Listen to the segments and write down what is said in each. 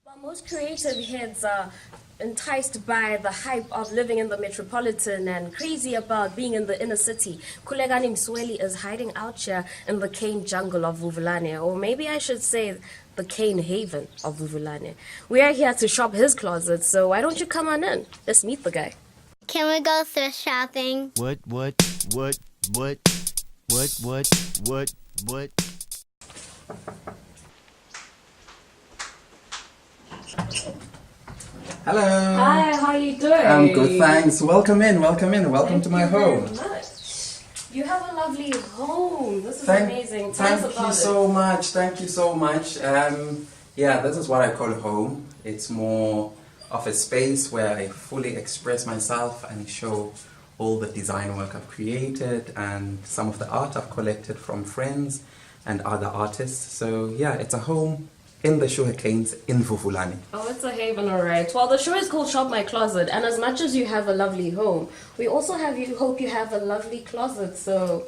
While most creative heads are enticed by the hype of living in the metropolitan and crazy about being in the inner city, Khulekani Msweli is hiding out here in the cane jungle of Vuvulane, or maybe I should say the cane haven of Vuvulane. We are here to shop his closet, so why don't you come on in? Let's meet the guy. Can we go thrift shopping? What? Hello. Hi, how are you doing? I'm good, thanks. Welcome in. Welcome to my home. Thank you very much. You have a lovely home. This is amazing. Tell us Thank about you it. so much. Thank you so much. Yeah, this is what I call home. It's more of a space where I fully express myself and show all the design work I've created and some of the art I've collected from friends and other artists. So yeah, it's a home in the sugarcanes in Vuvulane. Oh, it's a haven, alright. Well, the show is called Shop My Closet, and as much as you have a lovely home, we also hope you have a lovely closet. So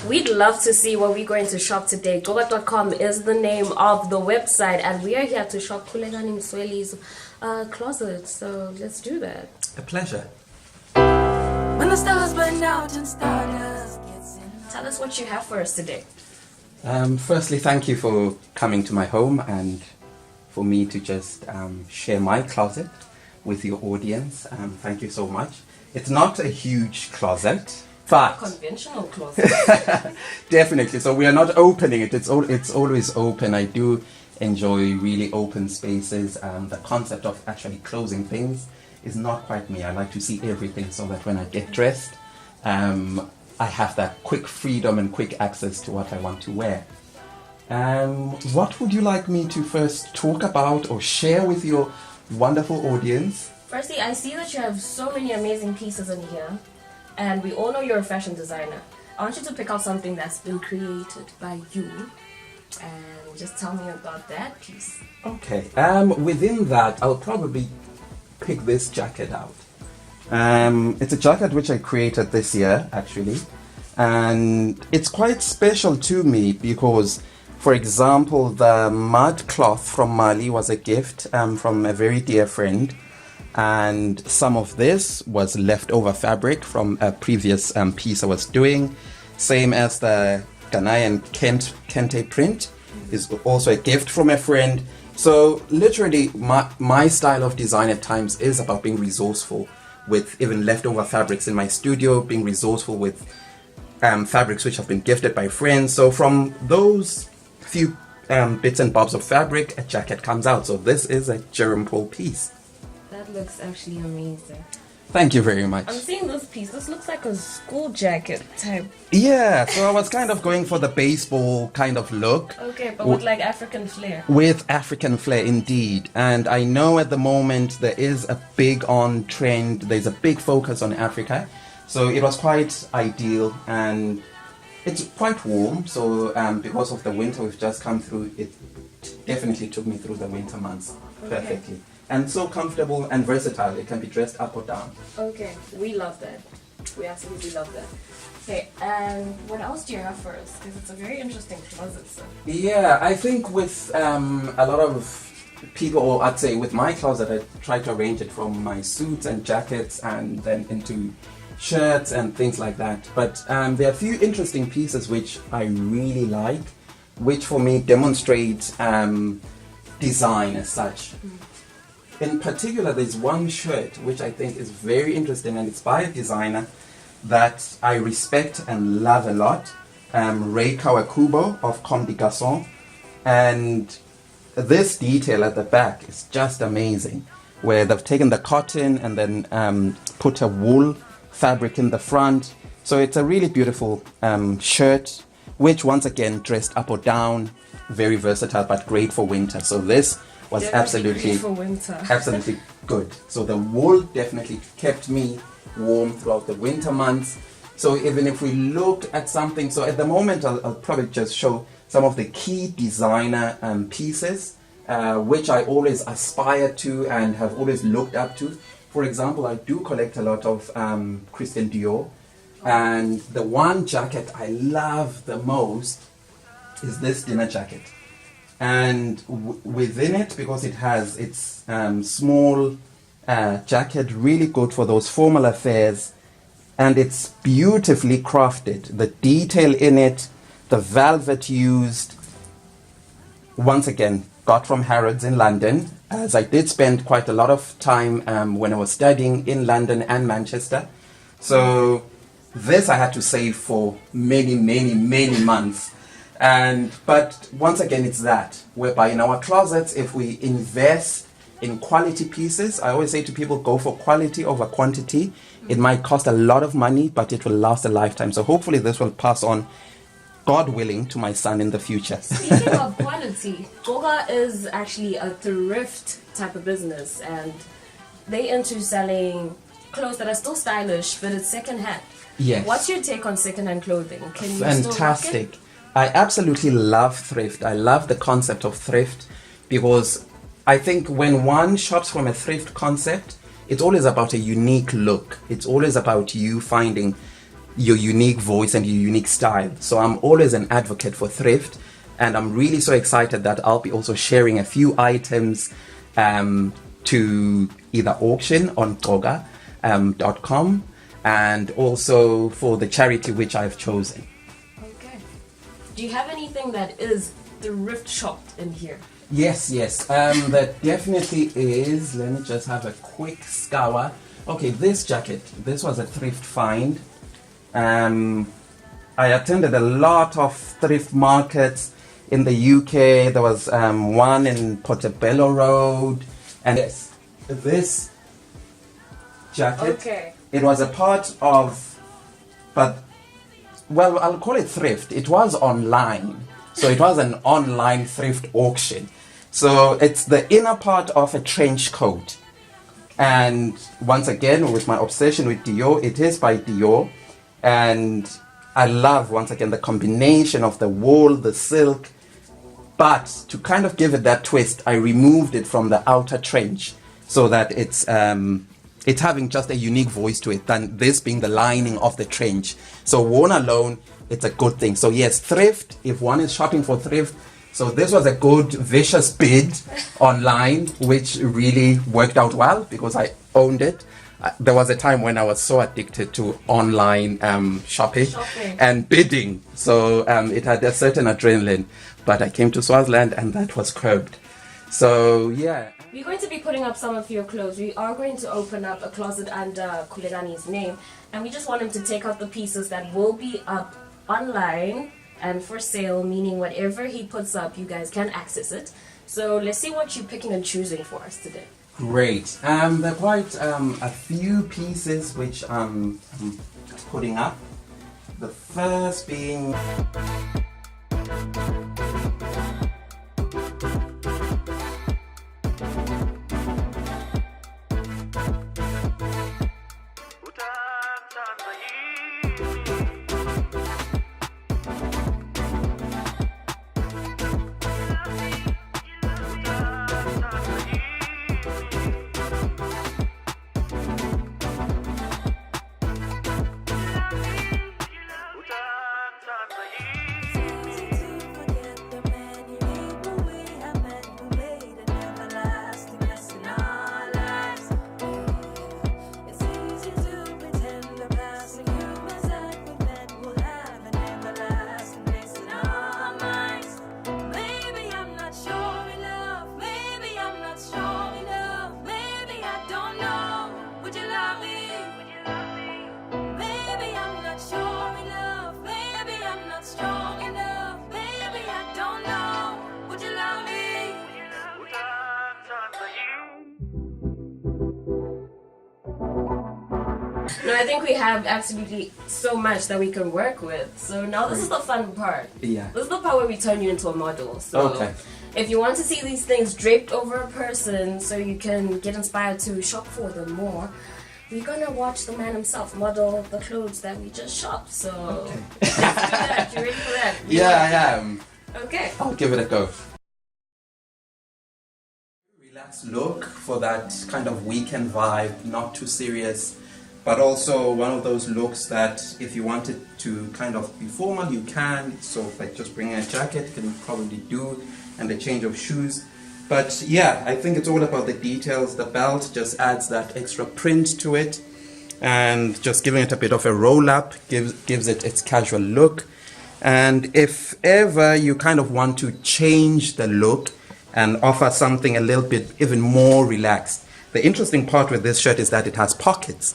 we'd love to see what we're going to shop today. Gobat.com is the name of the website, and we are here to shop Khulekani Msweli's closet. So let's do that. A pleasure. When the stars burn out and stardust gets in. Tell us what you have for us today. Firstly, thank you for coming to my home and for me to just share my closet with your audience. Thank you so much. It's not a huge closet, but Conventional closet. definitely. So we are not opening it. It's always open. I do enjoy really open spaces. The concept of actually closing things is not quite me. I like to see everything so that when I get dressed, I have that quick freedom and quick access to what I want to wear. What would you like me to first talk about or share with your wonderful audience? Firstly, I see that you have so many amazing pieces in here, and we all know you're a fashion designer. I want you to pick out something that's been created by you, and just tell me about that piece. Okay, within that, I'll probably pick this jacket out. It's a jacket which I created this year, actually, and it's quite special to me because, for example, the mud cloth from Mali was a gift from a very dear friend, and some of this was leftover fabric from a previous piece I was doing, same as the Ghanaian kente print is also a gift from a friend. So literally my style of design at times is about being resourceful with even leftover fabrics in my studio, being resourceful with fabrics which have been gifted by friends. So from those few bits and bobs of fabric, a jacket comes out. So this is a Jerome Paul piece. That looks actually amazing. Thank you very much. I'm seeing this piece. This looks like a school jacket type. Yeah, so I was kind of going for the baseball kind of look. Okay, but with like African flair. With African flair, indeed. And I know at the moment there is a big on trend, there's a big focus on Africa. So it was quite ideal, and it's quite warm. So because of the winter we've just come through, it definitely took me through the winter months perfectly. And so comfortable and versatile. It can be dressed up or down. Okay, we love that. We absolutely love that. Okay, and what else do you have for us? Because it's a very interesting closet, so. Yeah, I think with a lot of people, or I'd say with my closet, I try to arrange it from my suits and jackets and then into shirts and things like that. But there are a few interesting pieces which I really like, which for me demonstrate design as such. In particular, there's one shirt which I think is very interesting, and it's by a designer that I respect and love a lot, Ray Kawakubo of Comme des Garçons. And this detail at the back is just amazing, where they've taken the cotton and then put a wool fabric in the front. So it's a really beautiful shirt, which once again dressed up or down, very versatile but great for winter. So this was absolutely great for winter. absolutely good. So the wool definitely kept me warm throughout the winter months. So even if we look at something, so at the moment I'll probably just show some of the key designer pieces which I always aspire to and have always looked up to. For example, I do collect a lot of Christian Dior, and the one jacket I love the most is this dinner jacket. And within it, because it has its small jacket, really good for those formal affairs, and it's beautifully crafted. The detail in it, the velvet used, once again, got from Harrods in London, as I did spend quite a lot of time when I was studying in London and Manchester. So this I had to save for many, many, many months. But once again, it's that, whereby in our closets, if we invest in quality pieces, I always say to people, go for quality over quantity. It might cost a lot of money, but it will last a lifetime. So hopefully this will pass on, God willing, to my son in the future. Speaking of quality, Goga is actually a thrift type of business, and they into selling clothes that are still stylish, but it's secondhand. Yes. What's your take on secondhand clothing? Can you still rock it? Fantastic. I absolutely love thrift. I love the concept of thrift, because I think when one shops from a thrift concept, it's always about a unique look. It's always about you finding your unique voice and your unique style. So I'm always an advocate for thrift, and I'm really so excited that I'll be also sharing a few items to either auction on goga.com and also for the charity which I've chosen. Okay. Do you have anything that is thrift shopped in here? Yes. That definitely is. Let me just have a quick scour. Okay, this jacket. This was a thrift find. I attended a lot of thrift markets in the UK. There was one in Portobello Road. And yes, this jacket, Okay. it was a part of, but, well, I'll call it thrift. It was online. So it was an online thrift auction. So it's the inner part of a trench coat. And once again, with my obsession with Dior, it is by Dior. And I love, once again, the combination of the wool, the silk. But to kind of give it that twist, I removed it from the outer trench so that it's having just a unique voice to it, than this being the lining of the trench. So worn alone, it's a good thing. So yes, thrift, if one is shopping for thrift. So this was a good, vicious bid online, which really worked out well because I owned it. There was a time when I was so addicted to online shopping and bidding. So it had a certain adrenaline. But I came to Swaziland and that was curbed. So yeah. We're going to be putting up some of your clothes. We are going to open up a closet under Khulekani's name. And we just want him to take out the pieces that will be up online and for sale, meaning whatever he puts up, you guys can access it. So let's see what you're picking and choosing for us today. Great. There are quite a few pieces which I'm putting up. The first being... No, I think we have absolutely so much that we can work with. So now this is the fun part. Yeah. This is the part where we turn you into a model. So Okay. if you want to see these things draped over a person so you can get inspired to shop for them more, we're gonna watch the man himself model the clothes that we just shopped. So let's do that. You ready for that? Yeah, I am. Okay. I'll give it a go. Relaxed look for that kind of weekend vibe, not too serious, but also one of those looks that if you wanted to kind of be formal, you can. So like just bringing a jacket, you can probably do. and a change of shoes. But yeah, I think it's all about the details. The belt just adds that extra print to it, and just giving it a bit of a roll up gives it its casual look. And if ever you kind of want to change the look and offer something a little bit even more relaxed, the interesting part with this shirt is that it has pockets.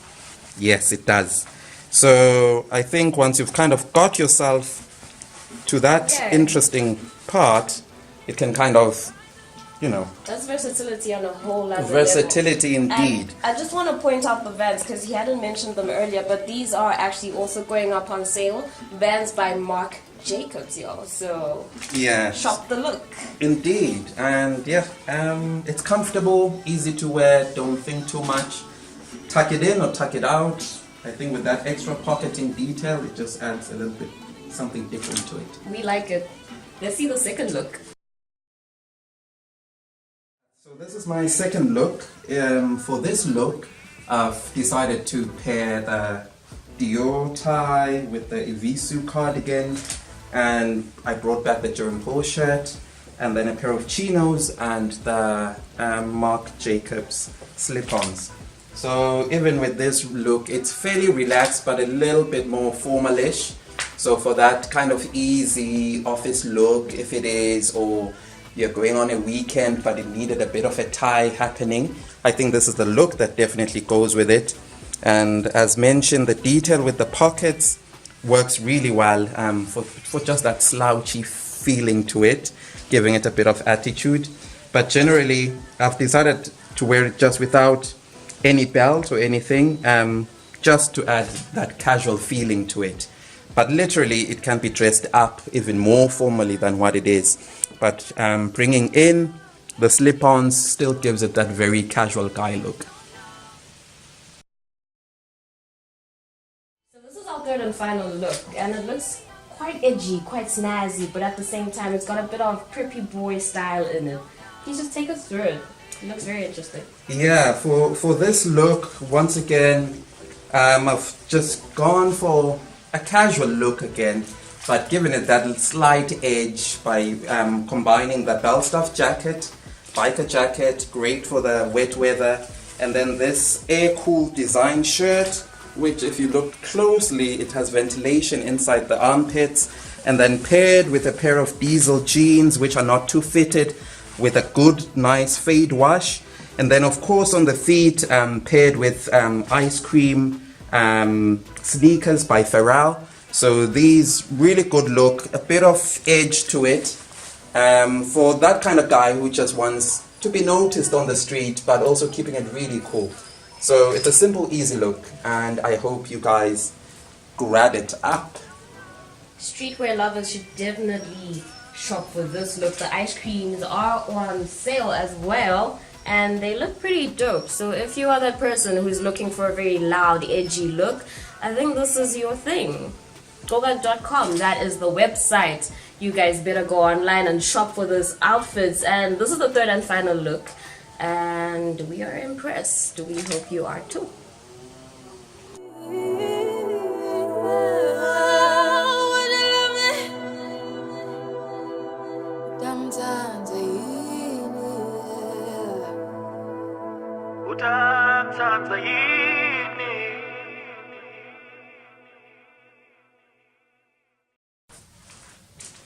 Yes, it does. So I think once you've kind of got yourself to that interesting part, it can kind of, you know. That's versatility on a whole other Versatility level. indeed. And I just want to point out the Vans because he hadn't mentioned them earlier, but these are actually also going up on sale. Vans by Marc Jacobs, y'all. So Yes. shop the look. Indeed. And yeah, it's comfortable, easy to wear, don't think too much. Tuck it in or tuck it out. I think with that extra pocketing detail, it just adds a little bit something different to it. We like it. Let's see the second look. So this is my second look. For this look, I've decided to pair the Dior tie with the Evisu cardigan, and I brought back the Jerome Paul shirt, and then a pair of chinos and the Marc Jacobs slip-ons. So even with this look, it's fairly relaxed but a little bit more formalish. So for that kind of easy office look, if it is, or you're going on a weekend but it needed a bit of a tie happening, I think this is the look that definitely goes with it. And as mentioned, the detail with the pockets works really well for just that slouchy feeling to it, giving it a bit of attitude. But generally, I've decided to wear it just without any belt or anything, just to add that casual feeling to it. But literally, it can be dressed up even more formally than what it is. But bringing in the slip-ons still gives it that very casual guy look. So this is our third and final look, and it looks quite edgy, quite snazzy, but at the same time, it's got a bit of preppy boy style in it. Can you just take us through it? It looks very interesting. Yeah, for this look, once again, I've just gone for a casual look again, but given it that slight edge by combining the Belstaff jacket, biker jacket, great for the wet weather, and then this air-cooled design shirt, which if you look closely, it has ventilation inside the armpits, and then paired with a pair of diesel jeans, which are not too fitted, with a good, nice fade wash. And then, of course, on the feet, paired with ice cream sneakers by Pharrell. So these really good look, a bit of edge to it for that kind of guy who just wants to be noticed on the street, but also keeping it really cool. So it's a simple, easy look, and I hope you guys grab it up. Streetwear lovers should definitely shop for this look. The ice creams are on sale as well, and they look pretty dope. So if you are that person who's looking for a very loud, edgy look, I think this is your thing. Goga.com, that is the website. You guys better go online and shop for this outfits. And this is the third and final look, and we are impressed. We hope you are too.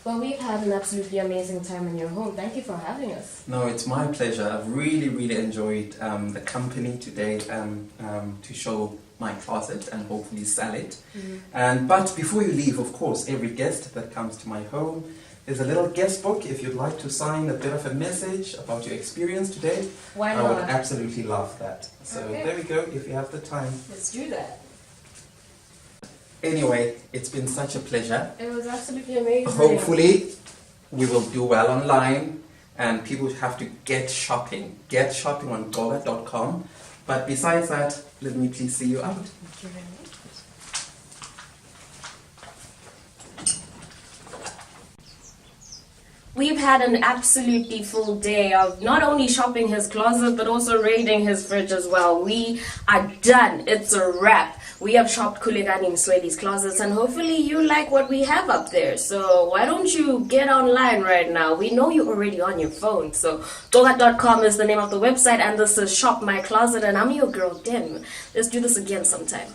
Well, we've had an absolutely amazing time in your home. Thank you for having us. No, it's my pleasure. I've really enjoyed the company today to show my closet and hopefully sell it. But before you leave, of course, every guest that comes to my home, there's a little guest book if you'd like to sign a bit of a message about your experience today. Why I not? would absolutely love that. So there we go, if you have the time. Let's do that. Anyway, it's been such a pleasure. It was absolutely amazing. Hopefully, we will do well online and people have to get shopping. Get shopping on goga.com. But besides that, let me please see you out. Thank you very much. We've had an absolutely full day of not only shopping his closet, but also raiding his fridge as well. We are done. It's a wrap. We have shopped Khulekani Msweli's closets, and hopefully you like what we have up there. So why don't you get online right now? We know you're already on your phone. So toga.com is the name of the website, and this is Shop My Closet, and I'm your girl Dim. Let's do this again sometime.